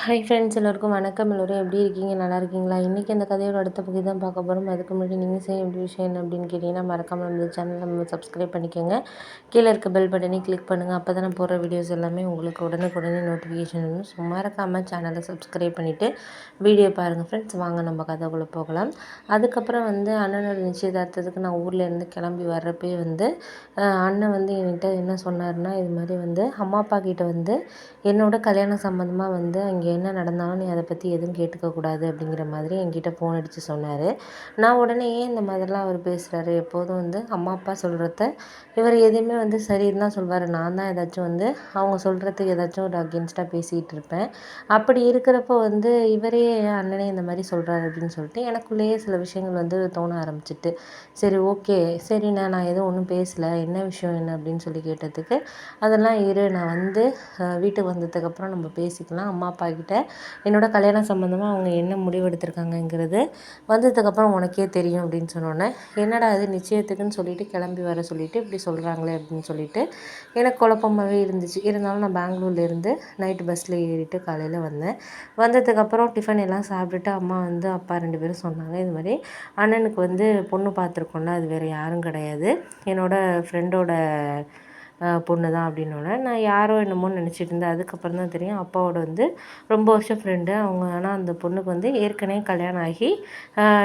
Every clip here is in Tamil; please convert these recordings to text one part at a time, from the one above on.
ஹாய் ஃப்ரெண்ட்ஸ், எல்லோருக்கும் வணக்கம். எல்லோரும் எப்படி இருக்கீங்க? நல்லா இருக்கீங்களா? இன்றைக்கி அந்த கதையோட அடுத்த பகுதி தான் பார்க்க போகிறோம். அதுக்கு முன்னாடி நீங்கள் செய்ய வேண்டிய விஷயம் என்ன அப்படின்னு கேட்டிங்கன்னா, மறக்காமல் நம்ம சேனலை நம்ம சப்ஸ்கிரைப் பண்ணிக்கோங்க. கீழே இருக்க பெல் பட்டனை கிளிக் பண்ணுங்கள். அப்போ தான் நான் போடுற வீடியோஸ் எல்லாமே உங்களுக்கு உடனுக்குடனே நோட்டிஃபிகேஷன் வரும். ஸோ மறக்காமல் சேனலை சப்ஸ்கிரைப் பண்ணிவிட்டு வீடியோ பாருங்கள் ஃப்ரெண்ட்ஸ். வாங்க நம்ம கதைக்குள்ளே போகலாம். அதுக்கப்புறம் அண்ணனோட நிச்சயதார்த்தத்துக்கு நான் ஊர்லேருந்து கிளம்பி வர்றப்பே அண்ணன் என்கிட்ட என்ன சொன்னார்னா, இது மாதிரி அம்மா அப்பா கிட்ட என்னோட கல்யாணம் சம்மந்தமாக அங்கே என்ன நடந்தாலும் நீ அதை பற்றி எதுவும் கேட்டுக்கக்கூடாது அப்படிங்கிற மாதிரி என்கிட்ட ஃபோன் அடித்து சொன்னார். நான் உடனே ஏன் இந்த மாதிரிலாம் அவர் பேசுகிறாரு? எப்போதும் அம்மா அப்பா சொல்கிறத இவர் எதையுமே சரின்னு தான் சொல்வார். நான் தான் ஏதாச்சும் அவங்க சொல்கிறதுக்கு ஏதாச்சும் ஒரு அகென்ஸ்டாக பேசிகிட்டு இருப்பேன். அப்படி இருக்கிறப்போ இவரே என் அண்ணனே இந்த மாதிரி சொல்கிறாரு அப்படின்னு சொல்லிட்டு எனக்குள்ளேயே சில விஷயங்கள் தோண ஆரம்பிச்சிட்டு, சரி ஓகே, சரிண்ணா, நான் எதுவும் ஒன்றும் பேசலை, என்ன விஷயம் என்ன அப்படின்னு சொல்லி கேட்டதுக்கு, அதெல்லாம் இரு, நான் வீட்டுக்கு வந்ததுக்கப்புறம் நம்ம பேசிக்கலாம். அம்மா அப்பா கிட்ட என்னோட கல்யாணம் சம்மந்தமாக அவங்க என்ன முடிவு எடுத்திருக்காங்கங்கிறது வந்ததுக்கப்புறம் உனக்கே தெரியும் அப்படின்னு சொன்னோன்னே, என்னடா அது நிச்சயத்துக்குன்னு சொல்லிட்டு கிளம்பி வர சொல்லிட்டு இப்படி சொல்கிறாங்களே அப்படின்னு சொல்லிட்டு எனக்கு குழப்பமாகவே இருந்துச்சு. இருந்தாலும் நான் பெங்களூர்லேருந்து நைட்டு பஸ்ஸில் ஏறிட்டு காலையில் வந்ததுக்கப்புறம் டிஃபன் எல்லாம் சாப்பிட்டுட்டு அம்மா அப்பா 2 பேரும் சொன்னாங்க, இது மாதிரி அண்ணனுக்கு பொண்ணு பார்த்துருக்கோம்ல, அது வேறு யாரும் கிடையாது, என்னோடய ஃப்ரெண்டோட பொண்ணு தான் அப்படின்னோடனே, நான் யாரோ என்னமோன்னு நினச்சிட்டு இருந்தேன். அதுக்கப்புறம் தான் தெரியும் அப்பாவோட ரொம்ப வருஷம் ஃப்ரெண்டு அவங்க. ஆனால் அந்த பொண்ணுக்கு ஏற்கனவே கல்யாணம் ஆகி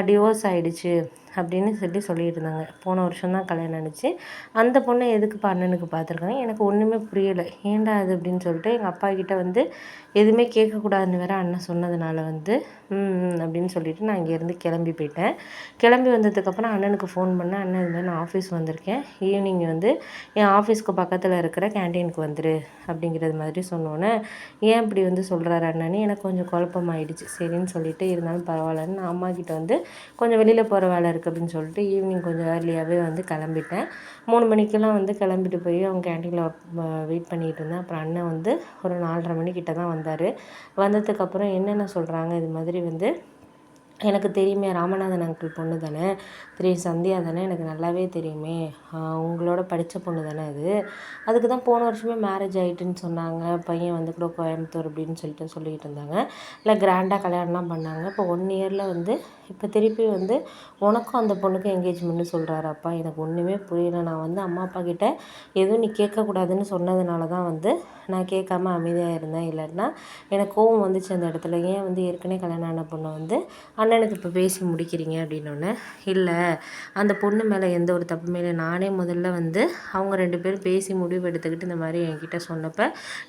டிவோர்ஸ் ஆகிடுச்சு அப்படின்னு சொல்லிட்டு இருந்தாங்க. போன வருஷம் தான் கல்யாணம் ஆணுச்சு. அந்த பொண்ணை எதுக்குப்பா அண்ணனுக்கு பார்த்துருக்காங்க? எனக்கு ஒன்றுமே புரியலை. ஏன்டா அது அப்படின்னு சொல்லிட்டு எங்கள் அப்பா கிட்ட எதுவுமே கேட்கக்கூடாதுன்னு வேறு அண்ணன் சொன்னதுனால அப்படின்னு சொல்லிட்டு நான் இங்கேருந்து கிளம்பி போயிட்டேன். கிளம்பி வந்ததுக்கப்புறம் அண்ணனுக்கு ஃபோன் பண்ணேன். அண்ணன் இது மாதிரி நான் ஆஃபீஸ் வந்திருக்கேன், ஈவினிங் என் ஆஃபீஸ்க்கு பக்கத்தில் இருக்கிற கேன்டீனுக்கு வந்துரு அப்படிங்கிறது மாதிரி சொன்னோன்னே, ஏன் இப்படி சொல்கிறாரு அண்ணன்னு எனக்கு கொஞ்சம் குழப்பமாயிடுச்சு. சரின்னு சொல்லிட்டு, இருந்தாலும் பரவாயில்லன்னு நான் அம்மா கிட்ட கொஞ்சம் வெளியில் போகிற வேலை இருக்குது அப்படின்னு சொல்லிட்டு ஈவினிங் கொஞ்சம் ஏர்லியாகவே கிளம்பிட்டேன். 3 மணிக்கெல்லாம் கிளம்பிட்டு போய் அவங்க கேன்டீனில் வெயிட் பண்ணிகிட்டு இருந்தேன். அப்புறம் அண்ணன் ஒரு 4:30 மணிக்கிட்ட தான் வந்தார். வந்ததுக்கப்புறம் என்னென்ன சொல்கிறாங்க, இது மாதிரி எனக்கு தெரியுமே, ராமநாதன் அங்கிள் பொண்ணு தானே, சந்தியா தானே, எனக்கு நல்லாவே தெரியுமே, உங்களோட படித்த பொண்ணு தானே அதுக்கு தான் போன வருஷமே மேரேஜ் ஆகிட்டுன்னு சொன்னாங்க, பையன் கூட கோயம்புத்தூர் அப்படின்னு சொல்லிக்கிட்டு இருந்தாங்க. இல்லை கிராண்டாக கல்யாணம்லாம் பண்ணாங்க. இப்போ 1 இயரில் இப்போ திருப்பி உனக்கும் அந்த பொண்ணுக்கும் என்கேஜ்மெண்ட்னு சொல்கிறாரு அப்பா. எனக்கு ஒன்றுமே புரியல. நான் அம்மா அப்பா கிட்ட எதுவும் நீ கேட்கக்கூடாதுன்னு சொன்னதுனால தான் நான் கேட்காம அமைதியாக இருந்தேன். இல்லைன்னா எனக்கு கோவம் வந்துச்சு அந்த இடத்துல. ஏன் ஏற்கனவே கல்யாணம் ஆன பொண்ணை அண்ணனுக்கு இப்போ பேசி முடிக்கிறீங்க அப்படின்னோடனே, இல்லை அந்த பொண்ணு மேலே எந்த ஒரு தப்புமே இல்லை, நானே முதல்ல அவங்க 2 பேரும் பேசி முடிவு எடுத்துக்கிட்டு இந்த மாதிரி என்கிட்ட சொன்னப்போ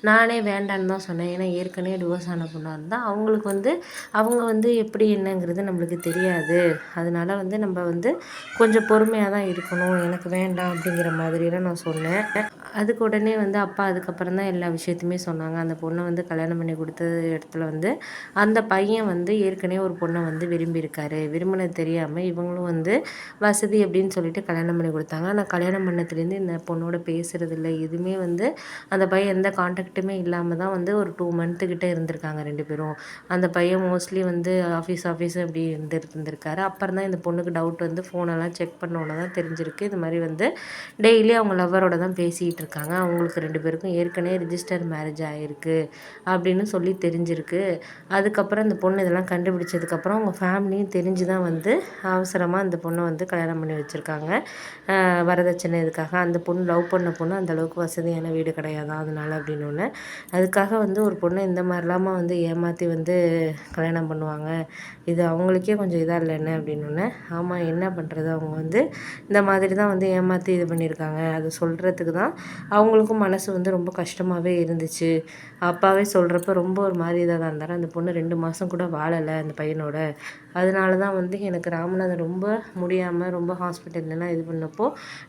நானே வேண்டான்னு தான் சொன்னேன். ஏன்னா ஏற்கனவே டிவோர்ஸ் ஆன பொண்ணாக இருந்தால் அவங்களுக்கு அவங்க எப்படி என்னங்கிறது நம்மளுக்கு தெரியாது. அதனால நம்ம கொஞ்சம் பொறுமையாக தான் இருக்கணும், எனக்கு வேண்டாம் அப்படிங்கிற மாதிரிலாம் நான் சொன்னேன். அதுக்கு உடனே அப்பா அதுக்கப்புறம் தான் எல்லா விஷயத்தையுமே சொன்னாங்க. அந்த பொண்ணை கல்யாணம் பண்ணி கொடுத்த இடத்துல அந்த பையன் ஏற்கனவே ஒரு பொண்ணை விரும்பியிருக்காரு. விரும்பினது தெரியாமல் இவங்களும் வசதி அப்படின்னு சொல்லிட்டு கல்யாணம் பண்ணி கொடுத்தாங்க. ஆனால் கல்யாணம் பண்ணதுலேருந்து இந்த பொண்ணோட பேசுகிறதில்ல, எதுவுமே அந்த பையன் எந்த கான்டாக்ட்டுமே இல்லாமல் தான் ஒரு 2 மந்த்து கிட்ட இருந்திருக்காங்க 2 பேரும். அந்த பையன் மோஸ்ட்லி ஆஃபீஸ் அப்படி இருந்திருக்காரு. அப்புறம் தான் இந்த பொண்ணுக்கு டவுட் ஃபோனெல்லாம் செக் பண்ணோன்னே தான் தெரிஞ்சிருக்கு, இது மாதிரி டெய்லி அவங்க லவ்வரோட தான் பேசிகிட்டு இருக்காங்க. அவங்களுக்கு 2 பேருக்கும் ஏற்கனவே ரிஜிஸ்டர் மேரேஜ் ஆகிருக்கு அப்படின்னு சொல்லி தெரிஞ்சிருக்கு. அதுக்கப்புறம் இந்த பொண்ணு இதெல்லாம் கண்டுபிடிச்சதுக்கப்புறம் அவங்க ஃபேமிலியும் தெரிஞ்சு தான் அவசரமாக அந்த பொண்ணை கல்யாணம் பண்ணி வச்சுருக்காங்க. வரதட்சணை இதுக்காக. அந்த பொண்ணு லவ் பண்ண பொண்ணு அந்தளவுக்கு வசதியான வீடு கிடையாதான், அதனால அப்படின்னோடனே, அதுக்காக ஒரு பொண்ணை இந்த மாதிரிலாமா ஏமாற்றி கல்யாணம் பண்ணுவாங்க, இது அவங்களுக்கே கொஞ்சம் இதாக இல்லை என்ன அப்படின்னோடனே, ஆமாம் என்ன பண்ணுறது, அவங்க இந்த மாதிரி தான் ஏமாற்றி இது பண்ணியிருக்காங்க. அது சொல்கிறதுக்கு தான் அவங்களுக்கும் மனசு ரொம்ப கஷ்டமாகவே இருந்துச்சு. அப்பாவே சொல்கிறப்ப ரொம்ப ஒரு மாதிரி இதாக தான் இருந்தார். அந்த பொண்ணு 2 மாதம் கூட வாழலை அந்த பையனோட. அதனால தான் எனக்கு ராமநாதன் ரொம்ப முடியாமல் ரொம்ப ஹாஸ்பிட்டல்லாம் இது பண்ணப்போ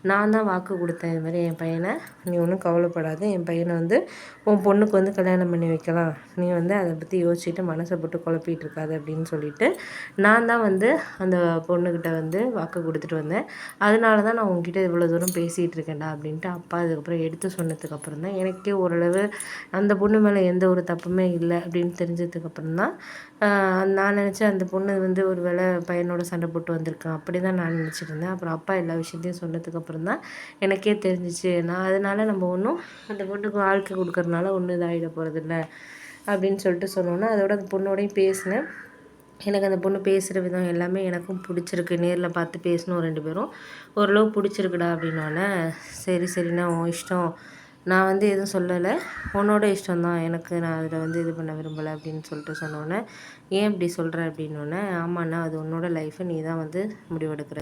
நான் தான் வாக்கு கொடுத்தேன், இது மாதிரி என் பையனை நீ ஒன்றும் கவலைப்படாத, என் பையனை உன் பொண்ணுக்கு கல்யாணம் பண்ணி வைக்கலாம், நீ அதை பற்றி யோசிச்சுட்டு மனசை போட்டு குழப்பிட்டு இருக்காது அப்படின்னு சொல்லிட்டு நான் தான் அந்த பொண்ணுக்கிட்ட வாக்கு கொடுத்துட்டு வந்தேன். அதனால தான் நான் உங்ககிட்ட இவ்வளோ தூரம் பேசிகிட்டு இருக்கேன்டா அப்படின்ட்டு அப்பா அதுக்கப்புறம் எடுத்து சொன்னதுக்கப்புறம் தான் எனக்கே ஓரளவு அந்த பொண்ணு மேலே எந்த ஒரு தப்புமே இல்லை அப்படின்னு தெரிஞ்சதுக்கப்புறம் தான் நான் நினச்சேன் அந்த பொண்ணு ஒரு வேளை பையனோட சண்டை போட்டு வந்திருக்கேன் அப்படி தான் நான் நினச்சிட்டு இருந்தேன். அப்புறம் அப்பா எல்லா விஷயத்தையும் சொன்னதுக்கப்புறம் தான் எனக்கே தெரிஞ்சிச்சு. நான் அதனால நம்ம ஒன்றும் அந்த பொண்ணுக்கு வாழ்க்கை கொடுக்கறதுனால ஒன்றும் இதாகிட போகிறதில்ல, அப்படின்னு சொல்லிட்டு சொன்னோன்னே அதோட அந்த பொண்ணோடையும் பேசினேன். எனக்கு அந்த பொண்ணு பேசுகிற விதம் எல்லாமே எனக்கும் பிடிச்சிருக்கு. நேரில் பார்த்து பேசணும் 2 பேரும். ஓரளவு பிடிச்சிருக்குடா அப்படின்னோடனே, சரி சரிண்ணா உன் இஷ்டம். நான் வந்து எதுவும் சொல்லலை. உன்னோட இஷ்டம் தான். நான் அதில் வந்து இது பண்ண விரும்பலை அப்படின்னு சொல்லிட்டு சொன்னோன்னே, ஏன் இப்படி சொல்கிற அப்படின்னோடனே, ஆமாண்ணா அது உன்னோட லைஃபு நீ தான் வந்து முடிவெடுக்கிறது.